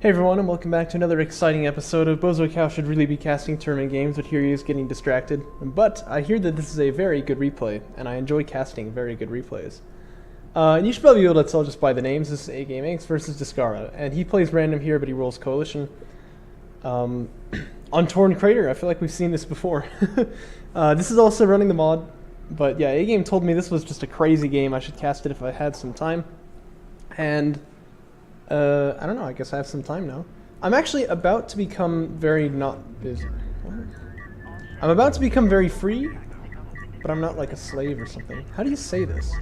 Hey everyone, and welcome back to another exciting episode of Bozo Cow Should Really Be Casting Tournament Games, but here he is getting distracted. But I hear that this is a very good replay, and I enjoy casting very good replays. And you should probably be able to tell just by the names. This is AGameAnx versus Descara, and he plays random here, but he rolls Coalition. On Torn Crater, I feel like we've seen this before. This is also running the mod, but yeah, AGame told me this was just a crazy game. I should cast it if I had some time. And I don't know, I guess I have some time now. I'm actually about to become very not busy. I'm about to become very free, but I'm not like a slave or something. How do you say this?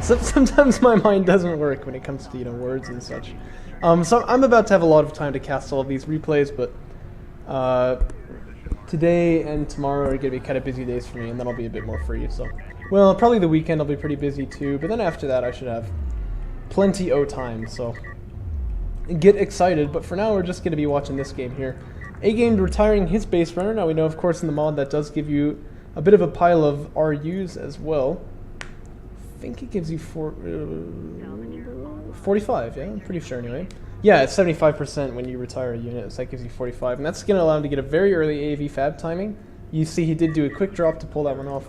Sometimes my mind doesn't work when it comes to, words and such. So I'm about to have a lot of time to cast all of these replays, but today and tomorrow are going to be kind of busy days for me, and then I'll be a bit more free. So, well, probably the weekend I'll be pretty busy too, but then after that I should have plenty o' time, so get excited. But for now we're just going to be watching this game here. AGame retiring his base runner. Now we know, of course, in the mod that does give you a bit of a pile of RUs as well. I think it gives you 45, yeah, I'm pretty sure anyway. Yeah, it's 75% when you retire a unit, so that gives you 45, and that's going to allow him to get a very early AAV fab timing. You see he did do a quick drop to pull that one off.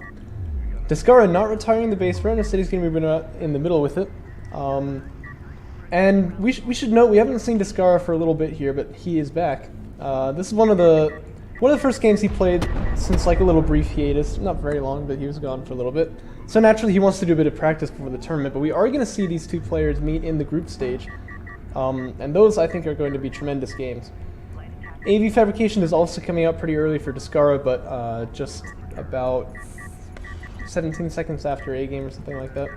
Descara not retiring the base run, instead he's going to be in the middle with it. And we should note, we haven't seen Descara for a little bit here, but he is back. This is one of the first games he played since like a little brief hiatus. Not very long, but he was gone for a little bit. So naturally he wants to do a bit of practice before the tournament, but we are going to see these two players meet in the group stage. And those, I think, are going to be tremendous games. AV Fabrication is also coming out pretty early for Descara, but just about 17 seconds after AGame or something like that.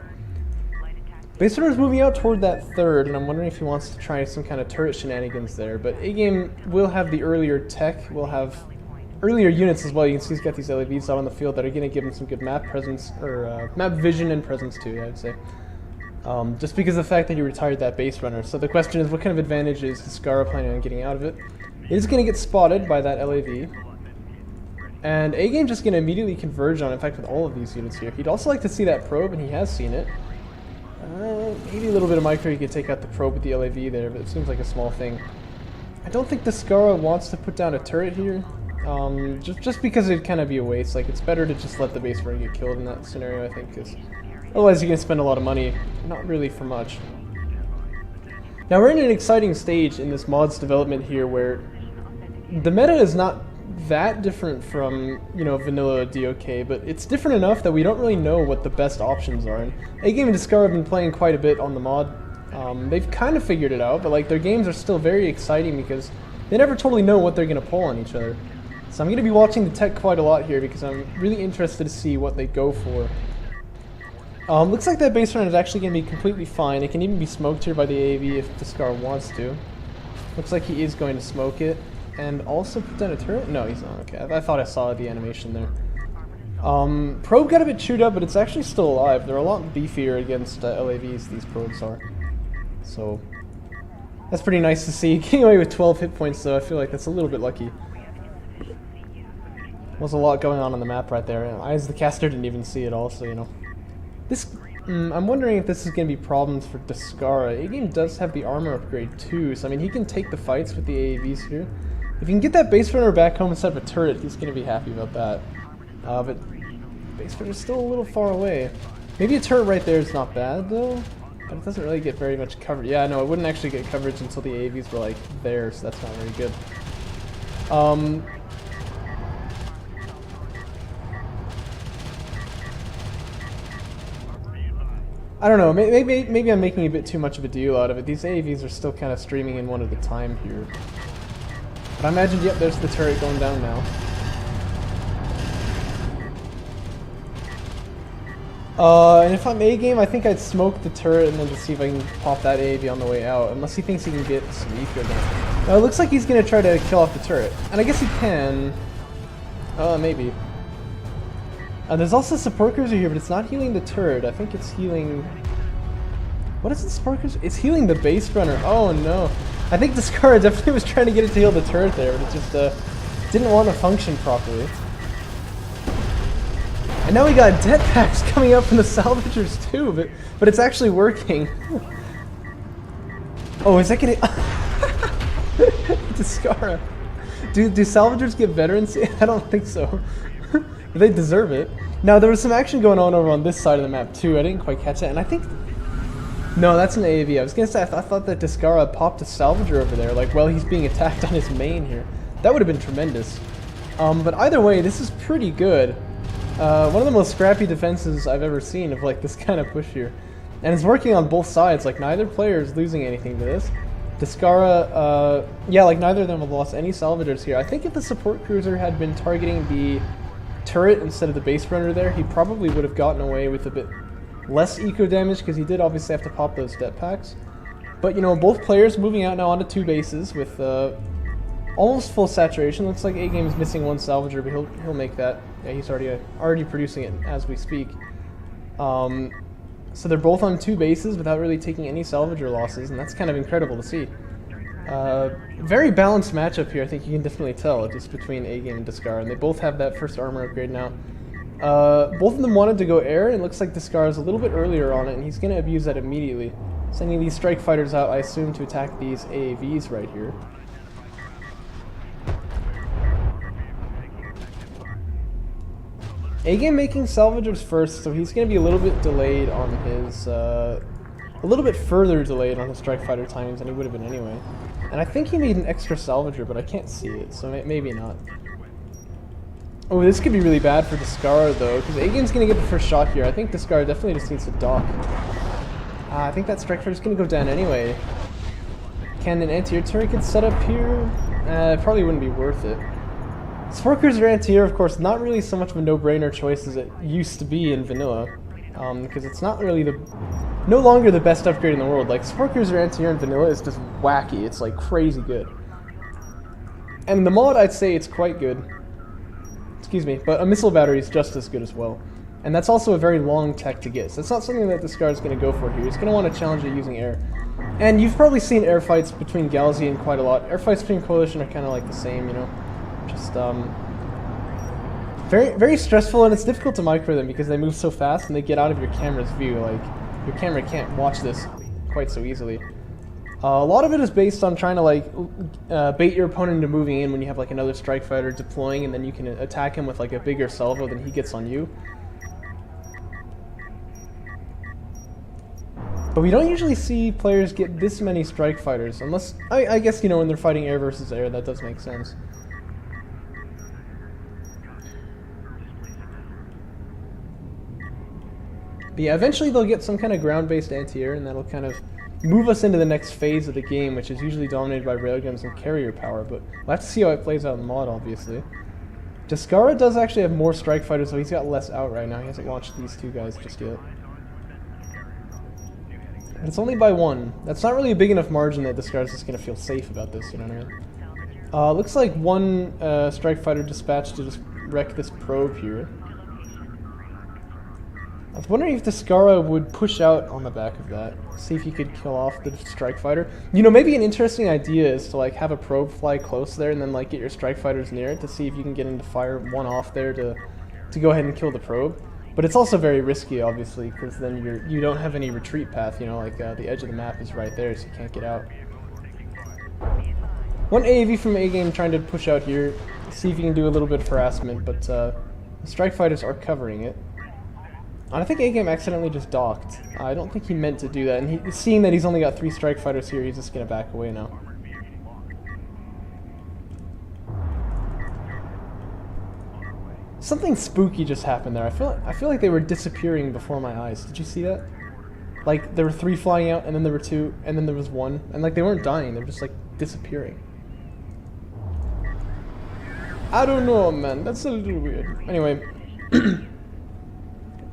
Base runner is moving out toward that third, and I'm wondering if he wants to try some kind of turret shenanigans there. But AGame will have the earlier tech, will have earlier units as well. You can see he's got these LEVs out on the field that are going to give him some good map presence, or map vision and presence too, I would say. Just because of the fact that he retired that base runner. So the question is, what kind of advantage is Descara planning on getting out of it? It is going to get spotted by that LAV. And AGame just going to immediately converge on, in fact, with all of these units here. He'd also like to see that probe, and he has seen it. Maybe a little bit of micro, you could take out the probe with the LAV there, but it seems like a small thing. I don't think Descara wants to put down a turret here, just because it'd kind of be a waste. Like, it's better to just let the base runner get killed in that scenario, I think, because otherwise you're going to spend a lot of money, not really for much. Now we're in an exciting stage in this mod's development here where the meta is not that different from, vanilla DOK, but it's different enough that we don't really know what the best options are. And AGame and Descara have been playing quite a bit on the mod. They've kind of figured it out, but like their games are still very exciting because they never totally know what they're going to pull on each other. So I'm going to be watching the tech quite a lot here because I'm really interested to see what they go for. Looks like that base runner is actually going to be completely fine. It can even be smoked here by the AAV if Descara wants to. Looks like he is going to smoke it. And also put down a turret? No, he's not. Okay, I thought I saw the animation there. Probe got a bit chewed up, but it's actually still alive. They're a lot beefier against LAVs, these probes are. So, that's pretty nice to see. Getting away with 12 hit points, though, I feel like that's a little bit lucky. There's a lot going on the map right there. I, as the caster, didn't even see it all, so, This, I'm wondering if this is going to be problems for Descara. AGame does have the armor upgrade, too, so, I mean, he can take the fights with the AAVs here. If you can get that base runner back home instead of a turret, he's going to be happy about that. But base runner's still a little far away. Maybe a turret right there is not bad, though. But it doesn't really get very much coverage. Yeah, no, it wouldn't actually get coverage until the AAVs were, like, there, so that's not very good. I don't know, maybe I'm making a bit too much of a deal out of it. These AAVs are still kind of streaming in one at a time here. But I imagine, yep, there's the turret going down now. And if I'm AGame, I think I'd smoke the turret and then just see if I can pop that AAV on the way out, unless he thinks he can get some eco down. Now, it looks like he's going to try to kill off the turret. And I guess he can. Maybe. There's also support cruiser here, but it's not healing the turret. I think it's healing... What is the support cruiser? It's healing the base runner. Oh, no. I think Descara definitely was trying to get it to heal the turret there, but it just didn't want to function properly. And now we got death packs coming up from the salvagers too, but it's actually working. Oh, is that gonna... Descara. Do salvagers get veterans? I don't think so. They deserve it. Now, there was some action going on over on this side of the map, too. I didn't quite catch it, and I think... No, that's an AAV. I was going to say, I thought that Descara popped a salvager over there, like, while he's being attacked on his main here. That would have been tremendous. But either way, this is pretty good. One of the most scrappy defenses I've ever seen of, like, this kind of push here. And it's working on both sides. Like, neither player is losing anything to this. Descara, yeah, like, neither of them have lost any salvagers here. I think if the support cruiser had been targeting the turret instead of the base runner there, he probably would have gotten away with a bit less eco damage, because he did obviously have to pop those step packs. But, you know, both players moving out now onto 2 bases with almost full saturation. Looks like A-Game is missing 1 salvager, but he'll make that. Yeah, he's already producing it as we speak. So they're both on 2 bases without really taking any salvager losses, and that's kind of incredible to see. Very balanced matchup here, I think you can definitely tell, just between A-Game and Descara, and they both have that first armor upgrade now. Both of them wanted to go air, and it looks like Descara's a little bit earlier on it, and he's going to abuse that immediately. Sending these strike fighters out, I assume, to attack these AAVs right here. A-Game making salvagers first, so he's going to be a little bit delayed on his, a little bit further delayed on his strike fighter timings than he would have been anyway. And I think he made an extra salvager, but I can't see it, so maybe not. Oh, this could be really bad for Descara, though, because A-Game's going to get the first shot here. I think Descara definitely just needs to dock. I think that strike fighter's going to go down anyway. Can an anti-air turret get set up here? It probably wouldn't be worth it. Support cruiser anti-air, of course, not really so much of a no-brainer choice as it used to be in vanilla, because it's not really no longer the best upgrade in the world. Like, support cruiser anti-air in vanilla is just wacky. It's like crazy good. And in the mod, I'd say it's quite good. Excuse me, but a missile battery is just as good as well. And that's also a very long tech to get, so it's not something that Descara is going to go for here. He's going to want to challenge it using air. And you've probably seen air fights between Galzian quite a lot. Air fights between Coalition are kind of like the same, you know. Just, very, very stressful, and it's difficult to micro them because they move so fast and they get out of your camera's view. Like, your camera can't watch this quite so easily. A lot of it is based on trying to, like, bait your opponent into moving in when you have, like, another strike fighter deploying, and then you can attack him with, like, a bigger salvo than he gets on you. But we don't usually see players get this many strike fighters, unless, I guess, you know, when they're fighting air versus air, that does make sense. But yeah, eventually they'll get some kind of ground-based anti-air, and that'll kind of move us into the next phase of the game, which is usually dominated by railguns and carrier power, but we'll have to see how it plays out in the mod, obviously. Descara does actually have more strike fighters, so he's got less out right now. He hasn't launched these 2 guys just yet. But it's only by 1. That's not really a big enough margin that Descara's just going to feel safe about this, you know what I mean? Looks like 1 strike fighter dispatched to just wreck this probe here. I was wondering if Descara would push out on the back of that, see if he could kill off the strike fighter. You know, maybe an interesting idea is to, like, have a probe fly close there and then, like, get your strike fighters near it to see if you can get him to fire 1 off there to go ahead and kill the probe. But it's also very risky, obviously, because then you don't have any retreat path, you know, like, the edge of the map is right there, so you can't get out. 1 AAV from A-Game trying to push out here, see if he can do a little bit of harassment, but the strike fighters are covering it. And I think A-Game accidentally just docked. I don't think he meant to do that, and seeing that he's only got 3 strike fighters here, he's just going to back away now. Something spooky just happened there. I feel like they were disappearing before my eyes. Did you see that? Like, there were 3 flying out, and then there were 2, and then there was 1. And, like, they weren't dying. They were just, like, disappearing. I don't know, man. That's a little weird. Anyway.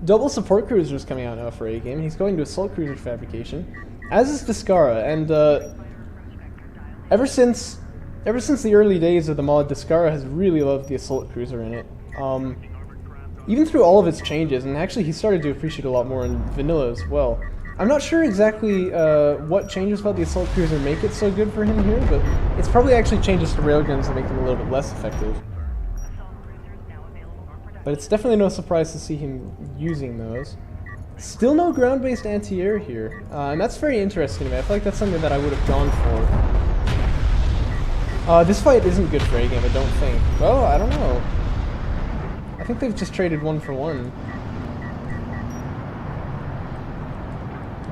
Double support cruisers coming out now for A-Game. He's going to assault cruiser fabrication, as is Descara. And, ever since the early days of the mod, Descara has really loved the assault cruiser in it. Even through all of its changes, and actually he started to appreciate a lot more in vanilla as well. I'm not sure exactly what changes about the assault cruiser make it so good for him here, but it's probably actually changes to railguns that make them a little bit less effective. But it's definitely no surprise to see him using those. Still no ground-based anti-air here, and that's very interesting to me. I feel like that's something that I would have gone for. This fight isn't good for A-Game, I don't think. Well, I don't know. I think they've just traded 1 for 1.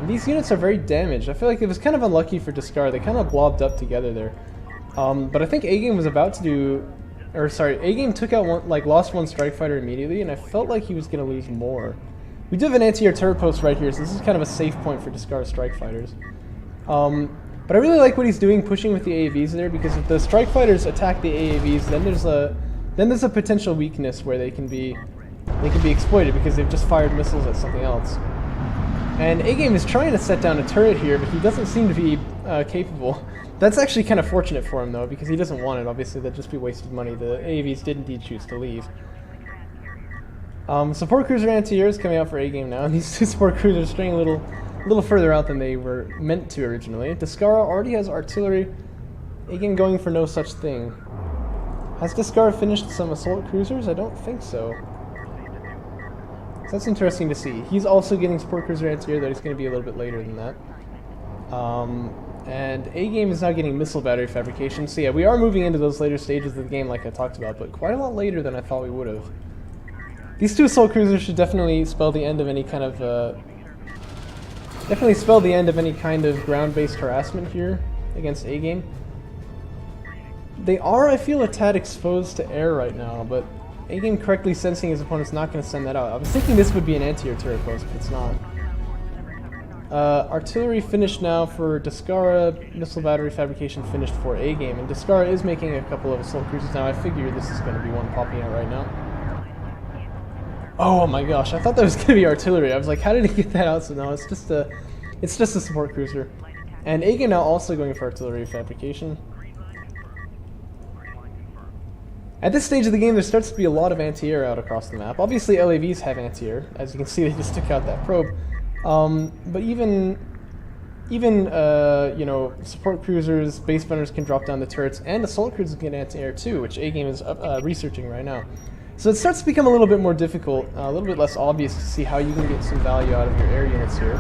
And these units are very damaged. I feel like it was kind of unlucky for Descara. They kind of blobbed up together there. But I think A-Game was about to do... Or sorry, A-Game took out one, like lost 1 strike fighter immediately, and I felt like he was going to lose more. We do have an anti-air turret post right here, so this is kind of a safe point for Descara strike fighters. But I really like what he's doing, pushing with the AAVs there, because if the strike fighters attack the AAVs, then there's a potential weakness where they can be exploited because they've just fired missiles at something else. And A-Game is trying to set down a turret here, but he doesn't seem to be capable. That's actually kind of fortunate for him, though, because he doesn't want it. Obviously, that'd just be wasted money. The AAVs did indeed choose to leave. Support cruiser anti-air is coming out for A-Game now, and these 2 support cruisers are staying a little further out than they were meant to originally. Descara already has artillery. A-Game going for no such thing. Has Descara finished some assault cruisers? I don't think so. So that's interesting to see. He's also getting support cruiser anti-air, though he's going to be a little bit later than that. And A-Game is now getting missile battery fabrication. So yeah, we are moving into those later stages of the game like I talked about, but quite a lot later than I thought we would have. These 2 assault cruisers should definitely spell the end of any kind of ground-based harassment here against A-Game. They are, I feel, a tad exposed to air right now, but A-Game correctly sensing his opponent's not going to send that out. I was thinking this would be an anti-air turret post, but it's not. Artillery finished now for Descara, missile battery fabrication finished for A-Game, and Descara is making a couple of assault cruisers now. I figure this is going to be one popping out right now. Oh my gosh, I thought that was going to be artillery. I was like, how did he get that out? So no, it's just a support cruiser. And A-Game now also going for artillery fabrication. At this stage of the game, there starts to be a lot of anti-air out across the map. Obviously, LAVs have anti-air. As you can see, they just took out that probe. But even you know, support cruisers, base runners can drop down the turrets, and assault cruisers can get anti-air too, which A-Game is researching right now. So it starts to become a little bit more difficult, a little bit less obvious to see how you can get some value out of your air units here.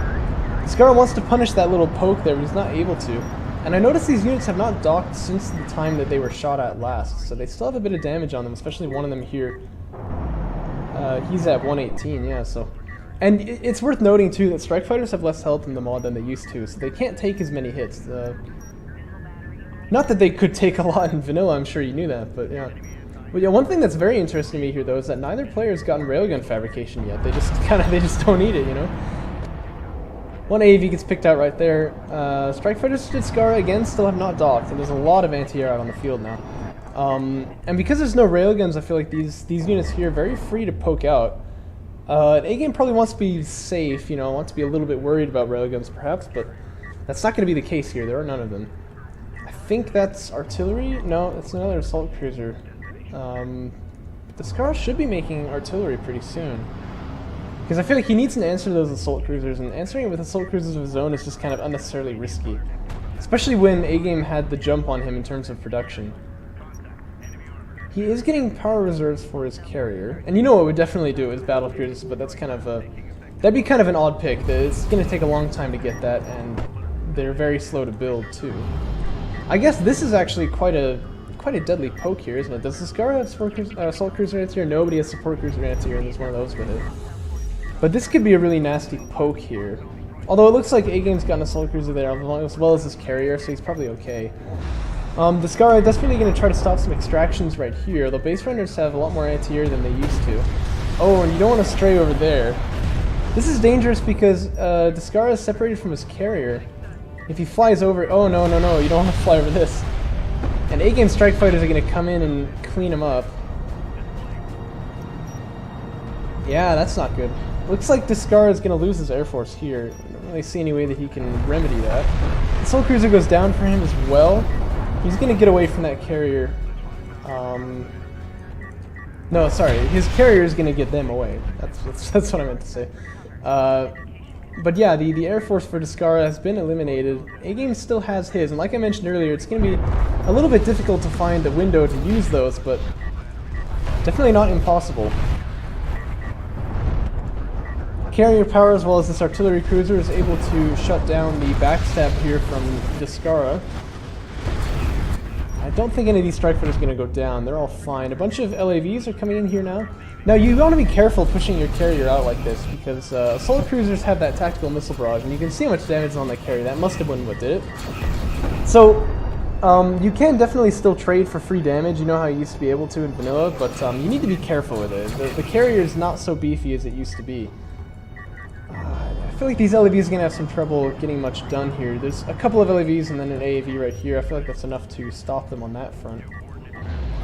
Descara wants to punish that little poke there, but he's not able to. And I noticed these units have not docked since the time that they were shot at last, so they still have a bit of damage on them, especially one of them here. He's at 118, yeah, so... And it's worth noting, too, that strike fighters have less health in the mod than they used to, so they can't take as many hits. Not that they could take a lot in vanilla, I'm sure you knew that, but yeah. But yeah, one thing that's very interesting to me here, though, is that neither player has gotten railgun fabrication yet. They just don't need it, you know? One AAV gets picked out right there. Strike fighters to Descara, again, still have not docked, and there's a lot of anti-air out on the field now. And because there's no railguns, I feel like these units here are very free to poke out. A-Game probably wants to be safe, you know, wants to be a little bit worried about railguns perhaps, but that's not going to be the case here. There are none of them. I think that's artillery? No, it's another assault cruiser. Descara should be making artillery pretty soon. Because I feel like he needs an answer to those assault cruisers, and answering it with assault cruisers of his own is just kind of unnecessarily risky. Especially when A-Game had the jump on him in terms of production. He is getting power reserves for his carrier, and you know what would definitely do is battle cruisers, but that's kind of that'd be kind of an odd pick. It's going to take a long time to get that, and they're very slow to build too. I guess this is actually quite a deadly poke here, isn't it? Does Descara have assault cruiser anti-air? Nobody has support cruiser anti-air, and there's one of those with it. But this could be a really nasty poke here. Although it looks like A-Game's got an assault cruiser there as well as his carrier, so he's probably okay. Descara definitely going to try to stop some extractions right here, though base runners have a lot more anti-air than they used to. Oh, and you don't want to stray over there. This is dangerous because Descara is separated from his carrier. If he flies over... Oh, no, you don't want to fly over this. And A-Game strike fighters are going to come in and clean him up. Yeah, that's not good. Looks like Descara is going to lose his air force here. I don't really see any way that he can remedy that. The Soul Cruiser goes down for him as well. He's going to get away from that carrier. No, sorry. His carrier is going to get them away. That's what I meant to say. But yeah, the air force for Descara has been eliminated. A-Game still has his, and like I mentioned earlier, it's going to be a little bit difficult to find a window to use those, but definitely not impossible. Carrier power as well as this artillery cruiser is able to shut down the backstab here from Descara. I don't think any of these strike fighters are going to go down. They're all fine. A bunch of LAVs are coming in here now. Now, you want to be careful pushing your carrier out like this, because assault cruisers have that tactical missile barrage, and you can see how much damage is on that carrier. That must have been what did it. So, you can definitely still trade for free damage, you know how you used to be able to in vanilla, but you need to be careful with it. The carrier is not so beefy as it used to be. I feel like these LAVs are going to have some trouble getting much done here. There's a couple of LAVs and then an AAV right here. I feel like that's enough to stop them on that front.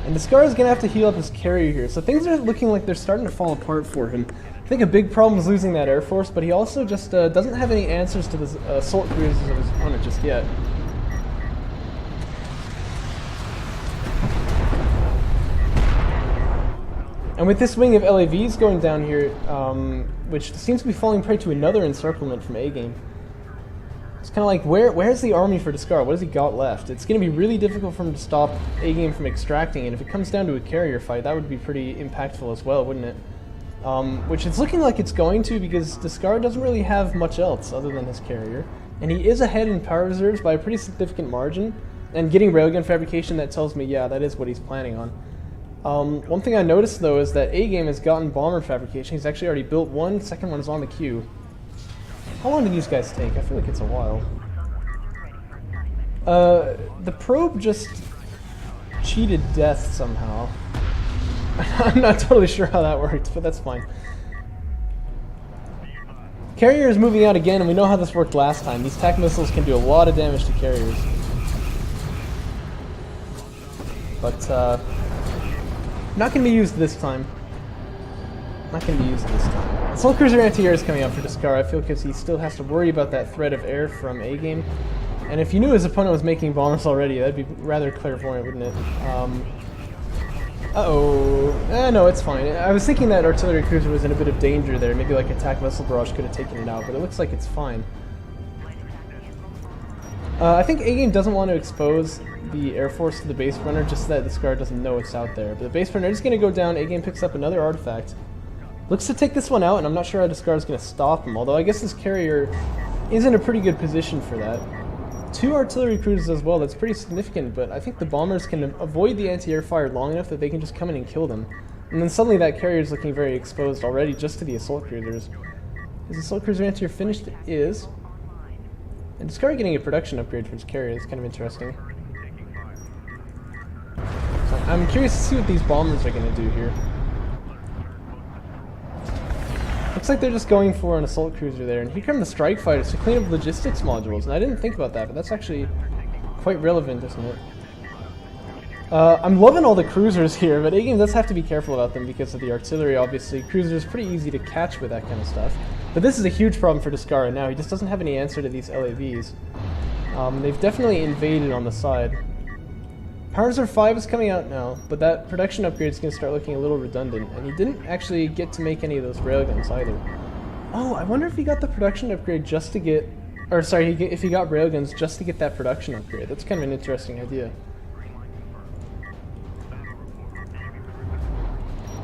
And Descara is going to have to heal up his carrier here, so things are looking like they're starting to fall apart for him. I think a big problem is losing that Air Force, but he also just doesn't have any answers to the assault cruisers of his opponent just yet. And with this wing of LAVs going down here, which seems to be falling prey to another encirclement from A-Game, it's kind of like, where's the army for Descara? What has he got left? It's going to be really difficult for him to stop A-Game from extracting, and if it comes down to a carrier fight, that would be pretty impactful as well, wouldn't it? Which it's looking like it's going to, because Descara doesn't really have much else other than his carrier, and he is ahead in power reserves by a pretty significant margin, and getting railgun fabrication, that tells me, yeah, that is what he's planning on. One thing I noticed though is that A-Game has gotten bomber fabrication. He's actually already built one, second one is on the queue. How long do these guys take? I feel like it's a while. The probe just cheated death somehow. I'm not totally sure how that worked, but that's fine. Carrier is moving out again, and we know how this worked last time. These TAC missiles can do a lot of damage to carriers. But, not going to be used this time. Not going to be used this time. Assault Cruiser Anti-Air is coming up for Descara, I feel, because he still has to worry about that threat of air from A-Game. And if you knew his opponent was making bombers already, that'd be rather clairvoyant, wouldn't it? Uh-oh. No, it's fine. I was thinking that artillery cruiser was in a bit of danger there. Maybe like a attack missile barrage could have taken it out, but it looks like it's fine. I think A-Game doesn't want to expose the Air Force to the base runner just so that Descara doesn't know it's out there. But the base runner is going to go down. A-Game picks up another artifact. Looks to take this one out, and I'm not sure how Descara is going to stop him, although I guess his carrier is in a pretty good position for that. 2 artillery cruisers as well, that's pretty significant, but I think the bombers can avoid the anti-air fire long enough that they can just come in and kill them. And then suddenly that carrier is looking very exposed already just to the assault cruisers. Is the assault cruiser anti-air finished? It is. And Descara getting a production upgrade for his carrier is kind of interesting. So I'm curious to see what these bombers are going to do here. Looks like they're just going for an assault cruiser there, and here come the strike fighters to clean up logistics modules, and I didn't think about that, but that's actually quite relevant, isn't it? I'm loving all the cruisers here, but A-Game does have to be careful about them because of the artillery, obviously. Cruisers are pretty easy to catch with that kind of stuff. But this is a huge problem for Descara now. He just doesn't have any answer to these LAVs. They've definitely invaded on the side. Power Reserve 5 is coming out now, but that production upgrade is going to start looking a little redundant, and he didn't actually get to make any of those railguns either. Oh, I wonder if he got the production upgrade just to get... Or sorry, if he got railguns just to get that production upgrade. That's kind of an interesting idea.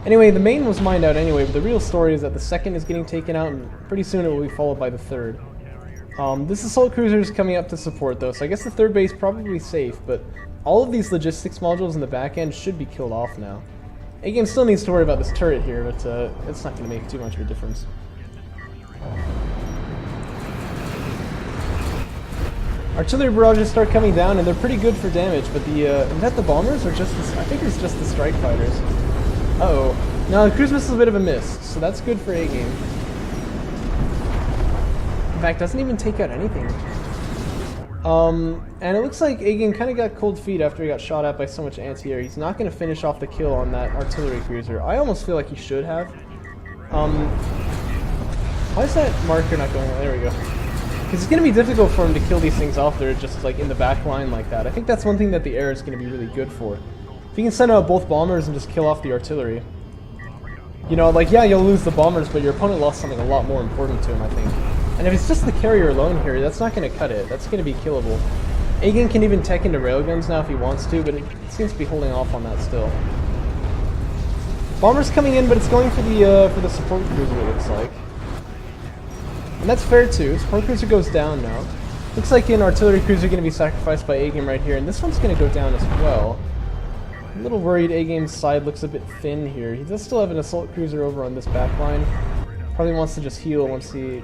Anyway, the main was mined out anyway, but the real story is that the second is getting taken out, and pretty soon it will be followed by the third. This assault cruiser is coming up to support though, so I guess the third base is probably safe, but all of these logistics modules in the back end should be killed off now. A-Game still needs to worry about this turret here, but it's not going to make too much of a difference. Artillery barrages start coming down, and they're pretty good for damage, but is that the bombers or just the... I think it's just the strike fighters. Uh-oh. No, the cruise missile is a bit of a miss, so that's good for A-Game. In fact, doesn't even take out anything. And it looks like A-Game kind of got cold feet after he got shot at by so much anti-air. He's not going to finish off the kill on that artillery cruiser. I almost feel like he should have. Why is that marker not going on? There we go. Because it's going to be difficult for him to kill these things off there just like in the back line like that. I think that's one thing that the air is going to be really good for. If you can send out both bombers and just kill off the artillery. You know, like, yeah, you'll lose the bombers, but your opponent lost something a lot more important to him, I think. And if it's just the carrier alone here, that's not going to cut it. That's going to be killable. A-Game can even tech into railguns now if he wants to, but it seems to be holding off on that still. Bomber's coming in, but it's going for the support cruiser, it looks like. And that's fair too. Support cruiser goes down now. Looks like an artillery cruiser going to be sacrificed by A-Game right here, and this one's going to go down as well. A little worried A-Game's side looks a bit thin here. He does still have an assault cruiser over on this back line. Probably wants to just heal once the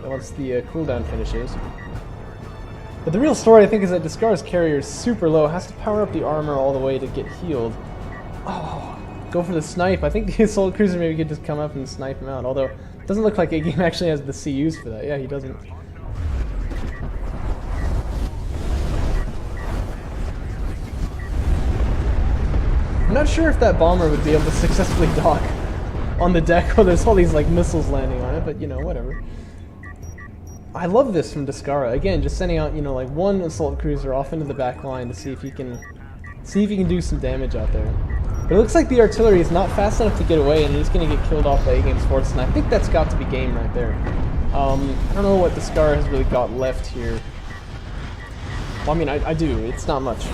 cooldown finishes. But the real story, I think, is that Descara's carrier is super low. Has to power up the armor all the way to get healed. Oh, go for the snipe. I think the assault cruiser maybe could just come up and snipe him out. Although, it doesn't look like A-Game actually has the CUs for that. Yeah, he doesn't. I'm not sure if that bomber would be able to successfully dock on the deck while there's all these like missiles landing on it, but you know, whatever. I love this from Descara. Again, just sending out, you know, like one assault cruiser off into the back line to see if he can do some damage out there. But it looks like the artillery is not fast enough to get away, and he's going to get killed off by A-Game's force, and I think that's got to be game right there. I don't know what Descara has really got left here. Well, I mean, I do. It's not much.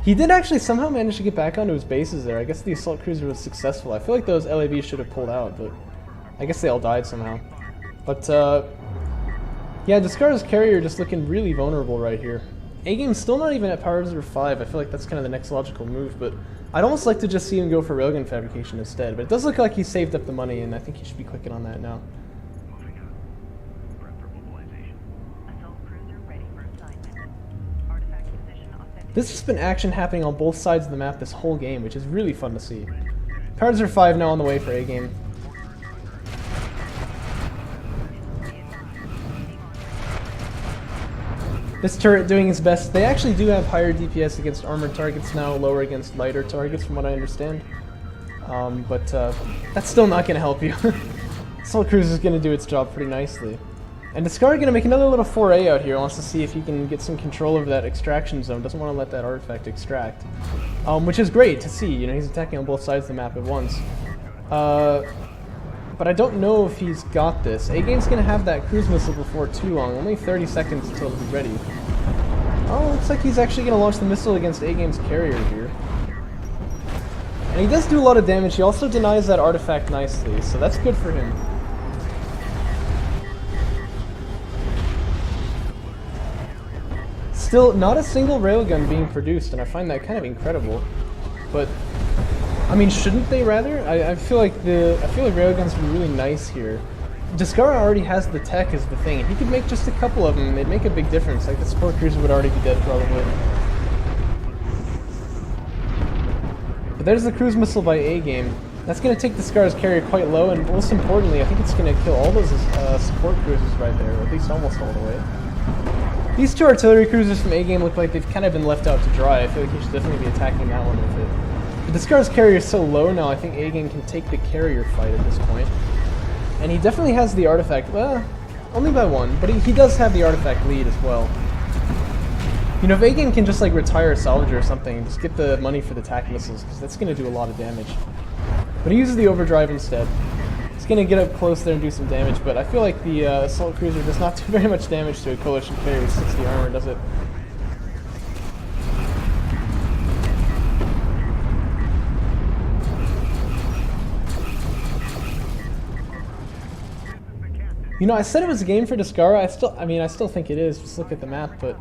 He did actually somehow manage to get back onto his bases there. I guess the assault cruiser was successful. I feel like those LAVs should have pulled out, but I guess they all died somehow. But, yeah, Descara's carrier just looking really vulnerable right here. A-Game's still not even at power reserve 5. I feel like that's kind of the next logical move, but I'd almost like to just see him go for railgun fabrication instead. But it does look like he saved up the money, and I think he should be clicking on that now. This has been action happening on both sides of the map this whole game, which is really fun to see. Power reserve 5 now on the way for A-Game. This turret doing its best. They actually do have higher DPS against armored targets now, lower against lighter targets from what I understand. But that's still not going to help you. Assault Cruiser is going to do its job pretty nicely. And Descara going to make another little foray out here. Wants to see if he can get some control over that extraction zone. Doesn't want to let that artifact extract. Which is great to see. You know, he's attacking on both sides of the map at once. But I don't know if he's got this. A-Game's going to have that cruise missile before too long. Only 30 seconds until he's ready. Oh, looks like he's actually going to launch the missile against A-Game's carrier here. And he does do a lot of damage. He also denies that artifact nicely, so that's good for him. Still, not a single railgun being produced, and I find that kind of incredible. But I mean, shouldn't they rather? I feel like railguns would be really nice here. Descara already has the tech as the thing. If he could make just a couple of them, they'd make a big difference. Like the support cruiser would already be dead probably. But there's the cruise missile by A-Game. That's going to take Descara's carrier quite low, and most importantly, I think it's going to kill all those support cruisers right there, or at least almost all the way. These two artillery cruisers from A-Game look like they've kind of been left out to dry. I feel like he should definitely be attacking that one with it. But Descara's carrier is so low now, I think A-Game can take the carrier fight at this point. And he definitely has the artifact, well, only by one, but he does have the artifact lead as well. You know, if A-Game can just like retire a salvager or something, just get the money for the attack missiles, because that's going to do a lot of damage. But he uses the overdrive instead. He's going to get up close there and do some damage, but I feel like the assault cruiser does not do very much damage to a coalition carrier with 60 armor, does it? You know, I said it was a game for Descara. I still think it is. Just look at the map, but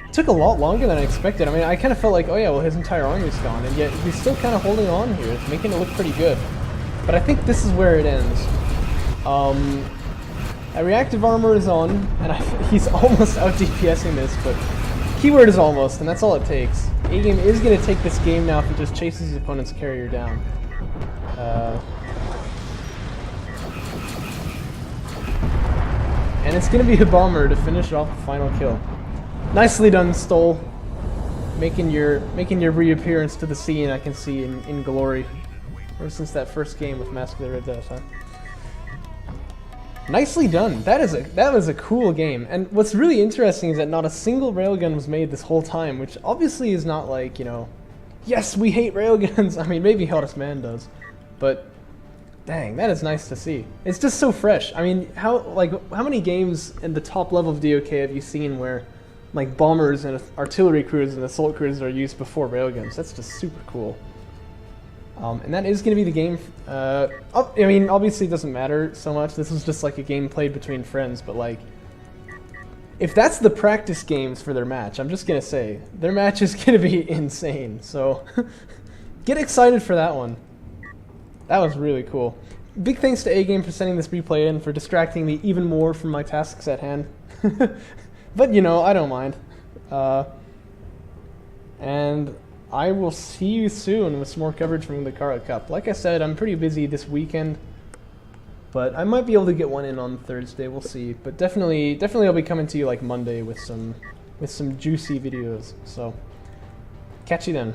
it took a lot longer than I expected. I mean, I kind of felt like, oh yeah, well, his entire army's gone, and yet he's still kind of holding on here. It's making it look pretty good. But I think this is where it ends. Reactive armor is on, and he's almost out DPSing this, but keyword is almost, and that's all it takes. A-Game is going to take this game now if he just chases his opponent's carrier down. And it's going to be a bomber to finish off the final kill. Nicely done, Stoll. Making your reappearance to the scene, I can see in glory. Ever since that first game with Mask of the Red Death, huh? Nicely done. That was a cool game. And what's really interesting is that not a single railgun was made this whole time, which obviously is not like, you know, yes, we hate railguns. I mean, maybe Hottest Man does, but dang, that is nice to see. It's just so fresh. I mean, how many games in the top level of DOK have you seen where like bombers and artillery cruisers and assault cruisers are used before railguns? That's just super cool. And that is going to be the game. I mean, obviously it doesn't matter so much. This was just like a game played between friends, but like, if that's the practice games for their match, I'm just gonna say their match is gonna be insane. So get excited for that one. That was really cool. Big thanks to A-Game for sending this replay in, for distracting me even more from my tasks at hand. But you know, I don't mind. And I will see you soon with some more coverage from the Descara Cup. Like I said, I'm pretty busy this weekend, but I might be able to get one in on Thursday. We'll see. But definitely I'll be coming to you like Monday with some juicy videos. So catch you then.